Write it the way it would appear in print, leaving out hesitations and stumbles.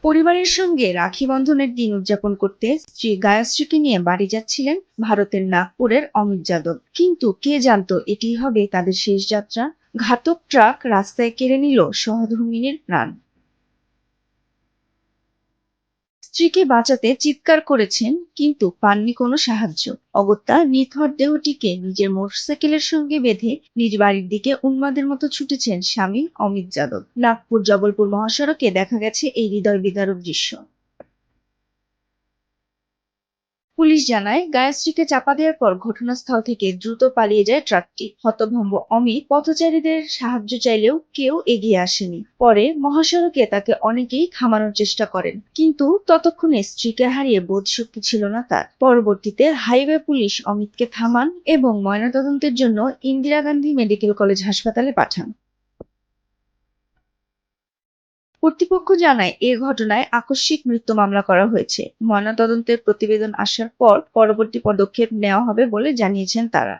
পরিবারের সঙ্গে রাখি বন্ধনের দিন উদযাপন করতে স্ত্রী গায়ত্রীকে নিয়ে বাড়ি যাচ্ছিলেন ভারতের নাগপুরের অমিত যাদব। কিন্তু কে জানতো এটি হবে তাদের শেষ যাত্রা। ঘাতক ট্রাক রাস্তায় কেড়ে নিল সহধর্মিণীর প্রাণ। স্ত্রীকে বাঁচাতে চিৎকার করেছেন, কিন্তু পাননি কোনো সাহায্য। অগত্যা নিথর দেহটিকে নিজের মোটরসাইকেলের সঙ্গে বেঁধে নিজ বাড়ির দিকে উন্মাদের মতো ছুটেছেন স্বামী অমিত যাদব। নাগপুর জবলপুর মহাসড়কে দেখা গেছে এই হৃদয় বিদারক দৃশ্য। পুলিশ জানায়, গায়ত্রীকে চাপা দেওয়ার পর ঘটনাস্থল থেকে দ্রুত পালিয়ে যায় ট্রাকটি। হতভম্ব অমিত পথচারীদের সাহায্য চাইলেও কেউ এগিয়ে আসেনি। পরে মহাসড়কে তাকে অনেকেই থামানোর চেষ্টা করেন, কিন্তু ততক্ষণে স্ত্রীকে হারিয়ে বোধশক্তি ছিল না তার। পরবর্তীতে হাইওয়ে পুলিশ অমিতকে থামান এবং ময়নাতদন্তের জন্য ইন্দিরা গান্ধী মেডিকেল কলেজ হাসপাতালে পাঠান। কর্তৃপক্ষ জানায়, এ ঘটনায় আকস্মিক মৃত্যু মামলা করা হয়েছে। ময়নাতদন্তের প্রতিবেদন আসার পর পরবর্তী পদক্ষেপ নেওয়া হবে বলে জানিয়েছেন তারা।